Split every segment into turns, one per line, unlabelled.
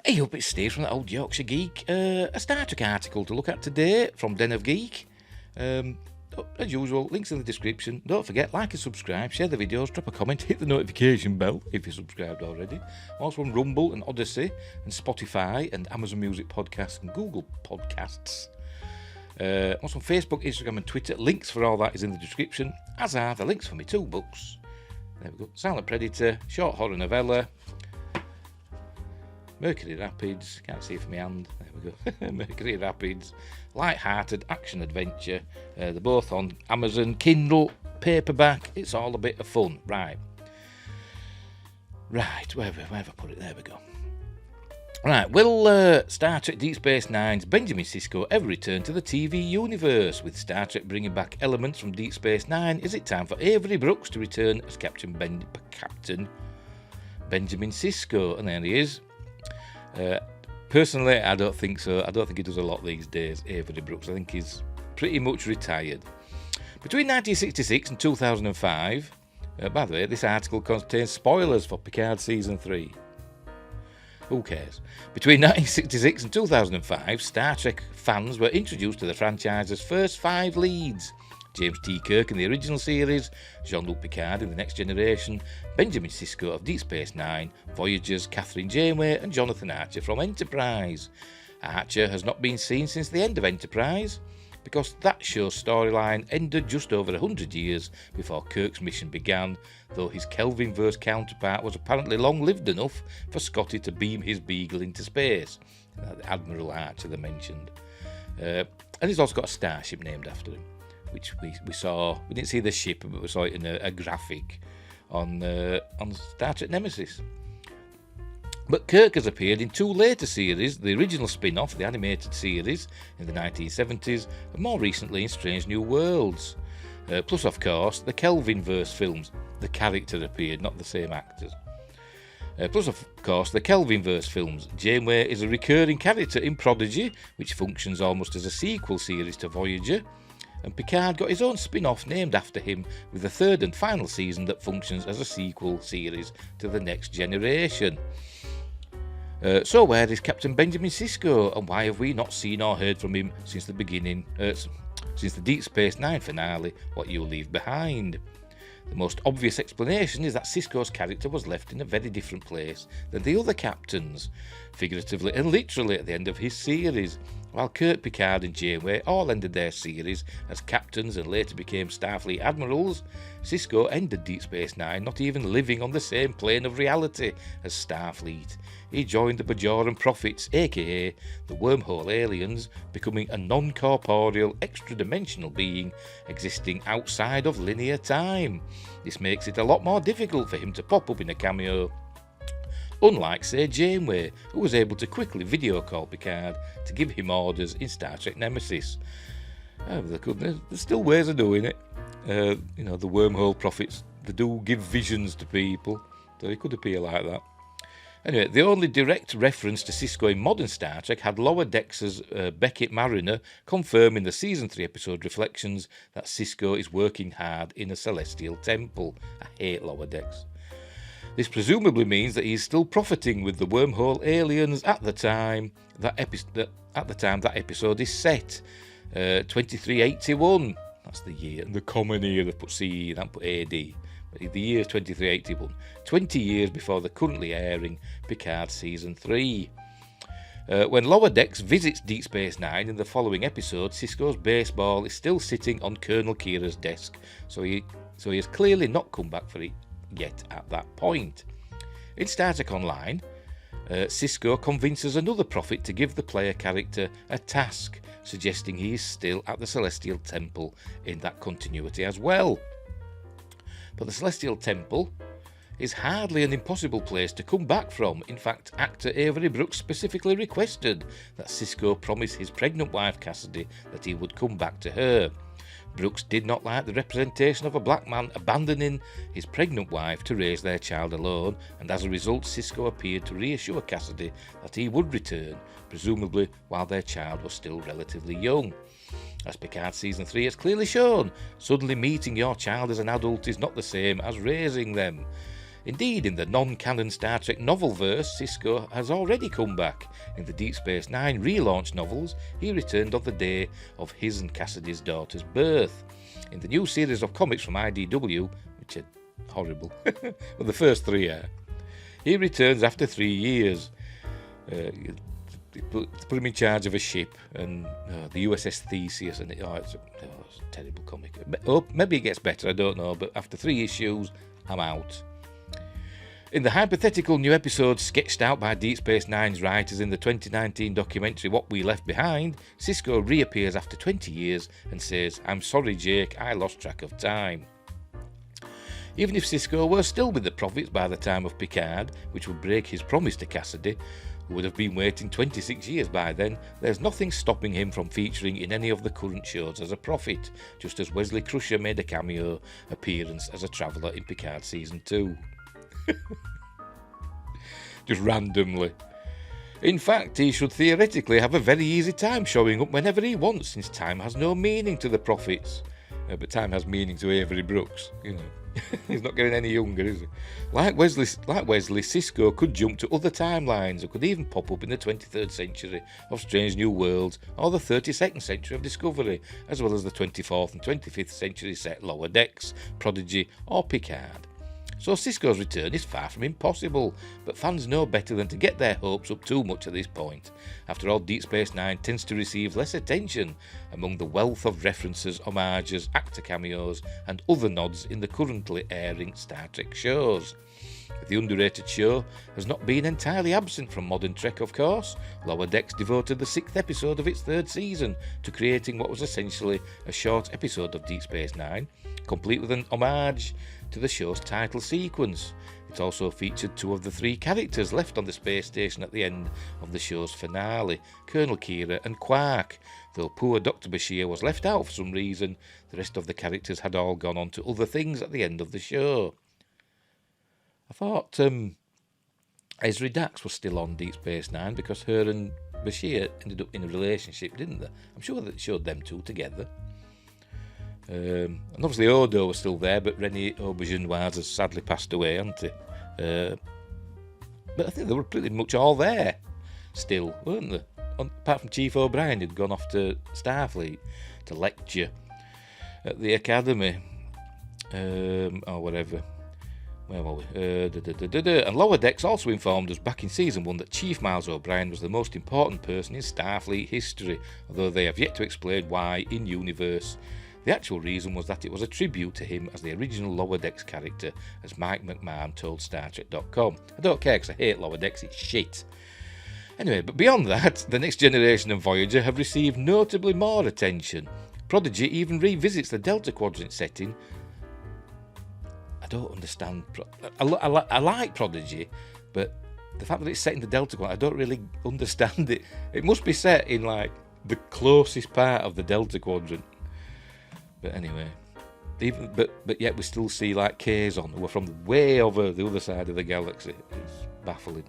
Hey up, it's Steve from the Old Yorkshire Geek. A Star Trek article to look at today from Den of Geek. As usual, links in the description. Don't forget, like and subscribe, share the videos, drop a comment, hit the notification bell if you're subscribed already. Also on Rumble and Odyssey and Spotify and Amazon Music Podcasts and Google Podcasts. Also on Facebook, Instagram and Twitter. Links for all that is in the description, as are the links for my 2 books. There we go. Silent Predator, short horror novella, Mercury Rapids, can't see it from my hand, there we go, Mercury Rapids, light-hearted action-adventure, they're both on Amazon, Kindle, paperback, it's all a bit of fun, right, where have I put it, there we go. Right, will Star Trek Deep Space Nine's Benjamin Sisko ever return to the TV universe? With Star Trek bringing back elements from Deep Space Nine, is it time for Avery Brooks to return as Captain Benjamin Sisko? And there he is. Personally, I don't think so. I don't think he does a lot these days, Avery Brooks. I think he's pretty much retired. Between 1966 and 2005, by the way, this article contains spoilers for Picard Season 3. Who cares? Between 1966 and 2005, Star Trek fans were introduced to the franchise's first 5 leads. James T. Kirk in the original series, Jean-Luc Picard in The Next Generation, Benjamin Sisko of Deep Space Nine, Voyager's Catherine Janeway, and Jonathan Archer from Enterprise. Archer has not been seen since the end of Enterprise, because that show's storyline ended just over 100 years before Kirk's mission began, though his Kelvinverse counterpart was apparently long-lived enough for Scotty to beam his Beagle into space. Admiral Archer, they mentioned. And he's also got a starship named after him, which we saw. We didn't see the ship, but we saw it in a graphic on Star Trek Nemesis. But Kirk has appeared in 2 later series, the original spin-off, the animated series in the 1970s, and more recently in Strange New Worlds. Plus, of course, the Kelvinverse films. The character appeared, not the same actors. Plus, of course, the Kelvinverse films. Janeway is a recurring character in Prodigy, which functions almost as a sequel series to Voyager. And Picard got his own spin-off named after him, with a 3rd and final season that functions as a sequel series to The Next Generation. So where is Captain Benjamin Sisko, and why have we not seen or heard from him since the beginning, since the Deep Space Nine finale, What You'll Leave Behind? The most obvious explanation is that Sisko's character was left in a very different place than the other captains, figuratively and literally at the end of his series. While Kirk, Picard and Janeway all ended their series as captains and later became Starfleet admirals, Sisko ended Deep Space Nine not even living on the same plane of reality as Starfleet. He joined the Bajoran Prophets, aka the Wormhole Aliens, becoming a non-corporeal, extra-dimensional being existing outside of linear time. This makes it a lot more difficult for him to pop up in a cameo. Unlike, say, Janeway, who was able to quickly video call Picard to give him orders in Star Trek Nemesis. There's still ways of doing it. The Wormhole Prophets, they do give visions to people, so he could appear like that. Anyway, the only direct reference to Sisko in modern Star Trek had Lower Decks' Beckett Mariner confirm in the Season 3 episode Reflections that Sisko is working hard in a celestial temple. I hate Lower Decks. This presumably means that he is still profiting with the Wormhole Aliens at the time that episode is set. 2381. That's the year. And the common year, they put CE, they don't put AD. But the year 2381. 20 years before the currently airing Picard Season 3. When Lower Decks visits Deep Space Nine in the following episode, Sisko's baseball is still sitting on Colonel Kira's desk, so he has clearly not come back for it yet at that point. In Star Trek Online, Sisko convinces another prophet to give the player character a task, suggesting he is still at the Celestial Temple in that continuity as well. But the Celestial Temple is hardly an impossible place to come back from. In fact, actor Avery Brooks specifically requested that Sisko promise his pregnant wife Cassidy that he would come back to her. Brooks did not like the representation of a black man abandoning his pregnant wife to raise their child alone, and as a result Sisko appeared to reassure Cassidy that he would return, presumably while their child was still relatively young. As Picard Season 3 has clearly shown, suddenly meeting your child as an adult is not the same as raising them. Indeed, in the non-canon Star Trek novel-verse, Sisko has already come back. In the Deep Space Nine relaunch novels, he returned on the day of his and Cassidy's daughter's birth. In the new series of comics from IDW, which are horrible, well, the first 3 are, he returns after 3 years. Put him in charge of a ship, and the USS Theseus, and it's a terrible comic. Maybe it gets better, I don't know, but after 3 issues, I'm out. In the hypothetical new episode sketched out by Deep Space Nine's writers in the 2019 documentary What We Left Behind, Sisko reappears after 20 years and says, "I'm sorry, Jake, I lost track of time." Even if Sisko were still with the Prophets by the time of Picard, which would break his promise to Cassidy, who would have been waiting 26 years by then, there's nothing stopping him from featuring in any of the current shows as a Prophet, just as Wesley Crusher made a cameo appearance as a traveller in Picard Season 2. Just randomly. In fact, he should theoretically have a very easy time showing up whenever he wants, since time has no meaning to the Prophets. But time has meaning to Avery Brooks, you know. He's not getting any younger, is he? Like Wesley, Sisko could jump to other timelines, or could even pop up in the 23rd century of Strange New Worlds, or the 32nd century of Discovery, as well as the 24th and 25th century set Lower Decks, Prodigy, or Picard. So Sisko's return is far from impossible, but fans know better than to get their hopes up too much at this point. After all, Deep Space Nine tends to receive less attention among the wealth of references, homages, actor cameos, and other nods in the currently airing Star Trek shows. The underrated show has not been entirely absent from modern Trek, of course. Lower Decks devoted the 6th episode of its 3rd season to creating what was essentially a short episode of Deep Space Nine, complete with an homage to the show's title sequence. It also featured 2 of the 3 characters left on the space station at the end of the show's finale, Colonel Kira and Quark. Though poor Dr. Bashir was left out for some reason, the rest of the characters had all gone on to other things at the end of the show. I thought Ezri Dax was still on Deep Space Nine because her and Bashir ended up in a relationship, didn't they? I'm sure that it showed them 2 together. And obviously Odo was still there, but Rennie Auberginoise has sadly passed away, hasn't he? But I think they were pretty much all there still, weren't they? Apart from Chief O'Brien, who'd gone off to Starfleet to lecture at the Academy, or whatever. Where were we? And Lower Decks also informed us back in Season 1 that Chief Miles O'Brien was the most important person in Starfleet history, although they have yet to explain why in-universe. The actual reason was that it was a tribute to him as the original Lower Decks character, as Mike McMahon told StarTrek.com. I don't care because I hate Lower Decks, it's shit. Anyway, but beyond that, The Next Generation and Voyager have received notably more attention. Prodigy even revisits the Delta Quadrant setting. I don't understand. I like Prodigy, but the fact that it's set in the Delta Quadrant, I don't really understand it. It must be set in like the closest part of the Delta Quadrant. But anyway, but yet we still see like Kazon, who are from way over the other side of the galaxy. It's baffling.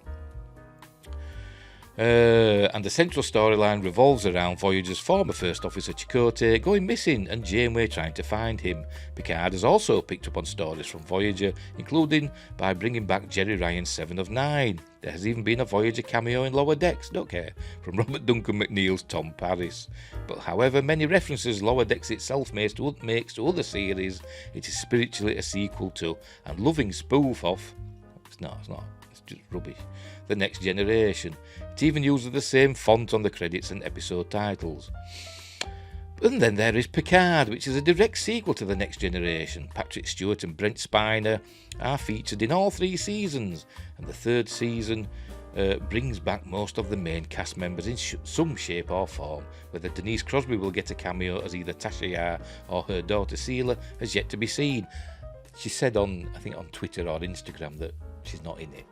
And the central storyline revolves around Voyager's former First Officer Chakotay going missing and Janeway trying to find him. Picard has also picked up on stories from Voyager, including by bringing back Jerry Ryan's 7 of 9. There has even been a Voyager cameo in Lower Decks, don't care, from Robert Duncan McNeil's Tom Paris. But however many references Lower Decks itself makes to other series, it is spiritually a sequel to and loving spoof of. It's not. It's just rubbish. The Next Generation. It even uses the same font on the credits and episode titles. And then there is Picard, which is a direct sequel to The Next Generation. Patrick Stewart and Brent Spiner are featured in all 3 seasons, and the 3rd season brings back most of the main cast members in some shape or form. Whether Denise Crosby will get a cameo as either Tasha Yar or her daughter Seela has yet to be seen. She said on Twitter or Instagram that she's not in it.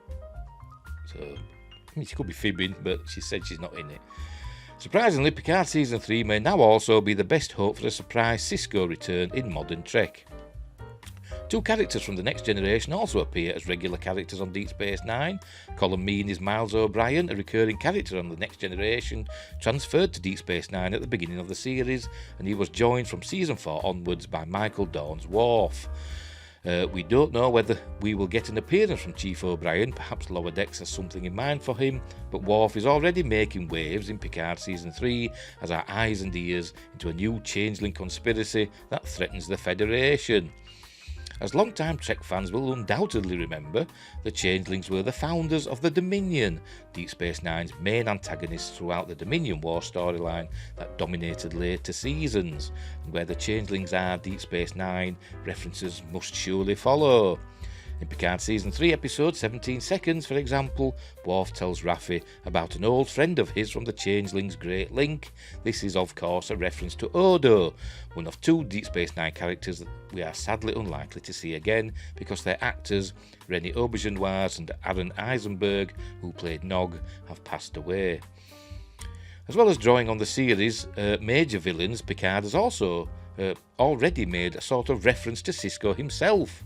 So, I mean, she could be fibbing, but she said she's not in it. Surprisingly, Picard Season 3 may now also be the best hope for a surprise Sisko return in modern Trek. 2 characters from The Next Generation also appear as regular characters on Deep Space Nine. Colin Mean is Miles O'Brien, a recurring character on The Next Generation, transferred to Deep Space Nine at the beginning of the series, and he was joined from Season 4 onwards by Michael Dorn's Worf. We don't know whether we will get an appearance from Chief O'Brien. Perhaps Lower Decks has something in mind for him, but Worf is already making waves in Picard Season 3 as our eyes and ears into a new changeling conspiracy that threatens the Federation. As long-time Trek fans will undoubtedly remember, the Changelings were the founders of the Dominion, Deep Space Nine's main antagonists throughout the Dominion War storyline that dominated later seasons, and where the Changelings are Deep Space Nine, references must surely follow. In Picard Season 3 episode 17 Seconds, for example, Worf tells Raffi about an old friend of his from the Changelings' Great Link. This is, of course, a reference to Odo, one of two Deep Space Nine characters that we are sadly unlikely to see again because their actors, Rennie Auberjonois and Aaron Eisenberg, who played Nog, have passed away. As well as drawing on the series' major villains, Picard has also already made a sort of reference to Sisko himself.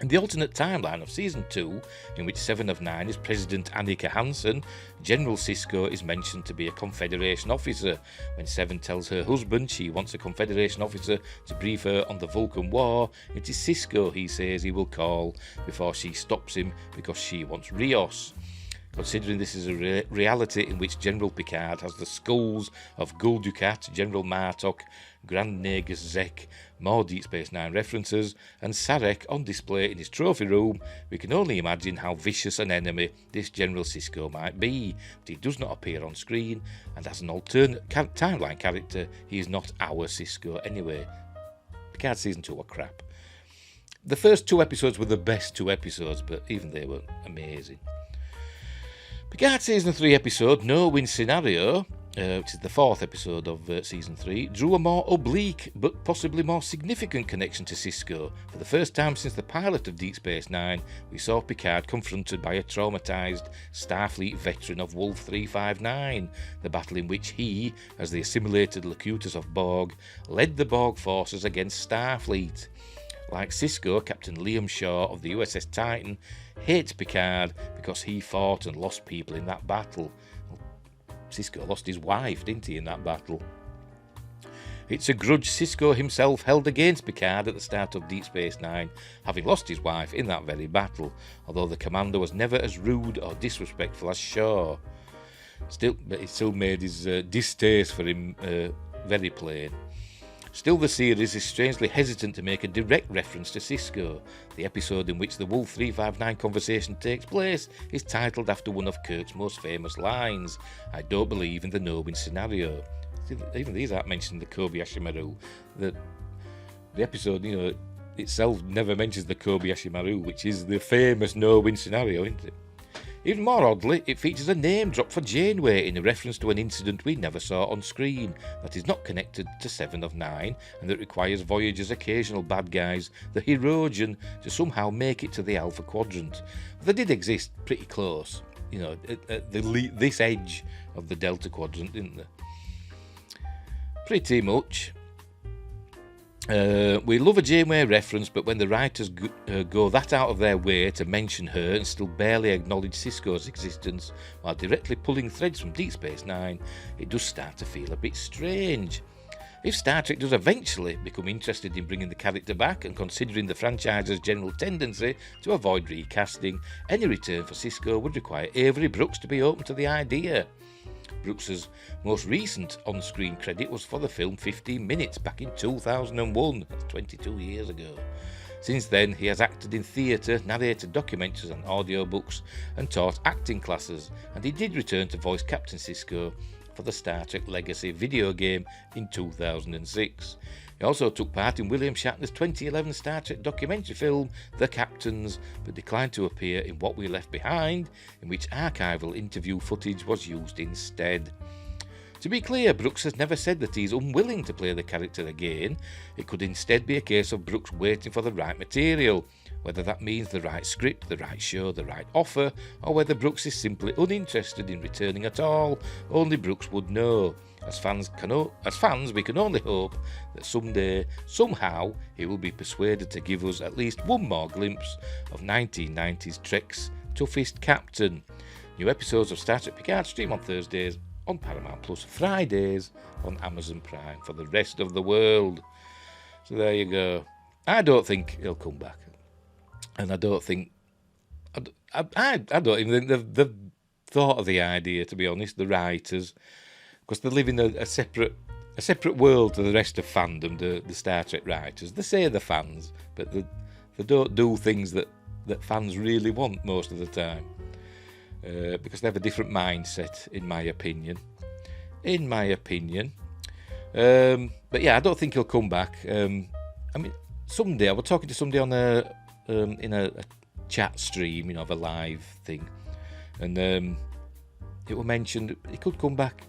In the alternate timeline of Season 2, in which 7 of 9 is President Annika Hansen, General Sisko is mentioned to be a Confederation officer. When 7 tells her husband she wants a Confederation officer to brief her on the Vulcan War, it is Sisko he says he will call before she stops him because she wants Rios. Considering this is a reality in which General Picard has the skulls of Gul Dukat, General Martok, Grand Nagus Zek, more Deep Space Nine references, and Sarek on display in his trophy room, we can only imagine how vicious an enemy this General Sisko might be, but he does not appear on screen, and as an alternate timeline character, he is not our Sisko anyway. Picard Season 2 were crap. The first 2 episodes were the best 2 episodes, but even they were amazing. Picard Season 3 episode No Win Scenario, which is the 4th episode of Season 3, drew a more oblique but possibly more significant connection to Sisko. For the first time since the pilot of Deep Space Nine, we saw Picard confronted by a traumatised Starfleet veteran of Wolf 359, the battle in which he, as the assimilated Locutus of Borg, led the Borg forces against Starfleet. Like Sisko, Captain Liam Shaw of the USS Titan hates Picard because he fought and lost people in that battle. Well, Sisko lost his wife, didn't he, in that battle? It's a grudge Sisko himself held against Picard at the start of Deep Space Nine, having lost his wife in that very battle, although the commander was never as rude or disrespectful as Shaw. But it still made his distaste for him very plain. Still, the series is strangely hesitant to make a direct reference to Sisko. The episode in which the Wolf 359 conversation takes place is titled after one of Kirk's most famous lines, "I don't believe in the no-win scenario." Even these aren't mentioned in the Kobayashi Maru. The episode, itself never mentions the Kobayashi Maru, which is the famous no-win scenario, isn't it? Even more oddly, it features a name drop for Janeway in a reference to an incident we never saw on screen that is not connected to 7 of 9 and that requires Voyager's occasional bad guys, the Hirogen, to somehow make it to the Alpha Quadrant. But they did exist pretty close, at this edge of the Delta Quadrant, didn't they? Pretty much. We love a Janeway reference, but when the writers go that out of their way to mention her and still barely acknowledge Sisko's existence while directly pulling threads from Deep Space Nine, it does start to feel a bit strange. If Star Trek does eventually become interested in bringing the character back and considering the franchise's general tendency to avoid recasting, any return for Sisko would require Avery Brooks to be open to the idea. Brooks's most recent on-screen credit was for the film 15 Minutes back in 2001, that's 22 years ago. Since then, he has acted in theatre, narrated documentaries and audiobooks, and taught acting classes, and he did return to voice Captain Sisko for the Star Trek Legacy video game in 2006. He also took part in William Shatner's 2011 Star Trek documentary film, The Captains, but declined to appear in What We Left Behind, in which archival interview footage was used instead. To be clear, Brooks has never said that he's unwilling to play the character again. It could instead be a case of Brooks waiting for the right material, whether that means the right script, the right show, the right offer, or whether Brooks is simply uninterested in returning at all. Only Brooks would know. As fans, we can only hope that someday, somehow, he will be persuaded to give us at least one more glimpse of 1990s Trek's toughest captain. New episodes of Star Trek Picard stream on Thursdays on Paramount Plus, Fridays on Amazon Prime for the rest of the world. So there you go. I don't think he'll come back, and I don't think I don't even think they've thought of the idea, to be honest. The writers, because they live in a separate world to the rest of fandom. The Star Trek writers, they say they're fans, but they don't do things that fans really want most of the time, because they have a different mindset, in my opinion. But yeah, I don't think he'll come back. I mean, someday I was talking to somebody on in a chat stream, of a live thing, and it was mentioned he could come back,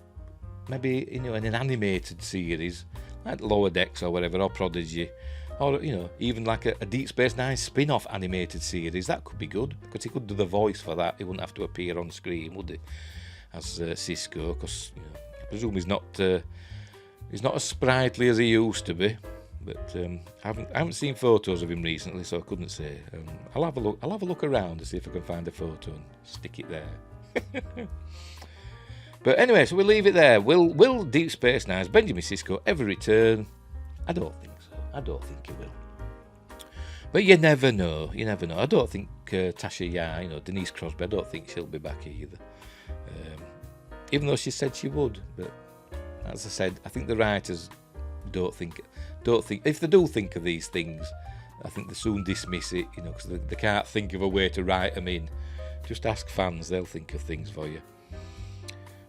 maybe in an animated series like Lower Decks or whatever, or Prodigy, or even like a Deep Space Nine spin-off animated series. That could be good, because he could do the voice for that. He wouldn't have to appear on screen, would he, as Sisko? Because I presume he's not as sprightly as he used to be. But I haven't seen photos of him recently, so I couldn't say. I'll have a look around to see if I can find a photo and stick it there. But anyway, so we'll leave it there. Will Deep Space Nine's Benjamin Sisko ever return? I don't think so. I don't think he will. But you never know. I don't think Tasha Yar, Denise Crosby, I don't think she'll be back either. Even though she said she would. But as I said, I think the writers don't think. If they do think of these things, I think they soon dismiss it, because they can't think of a way to write them in. Just ask fans; they'll think of things for you.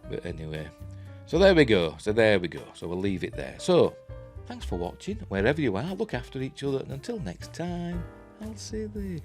But anyway, so there we go. So we'll leave it there. So, thanks for watching. Wherever you are, look after each other, and until next time, I'll see thee.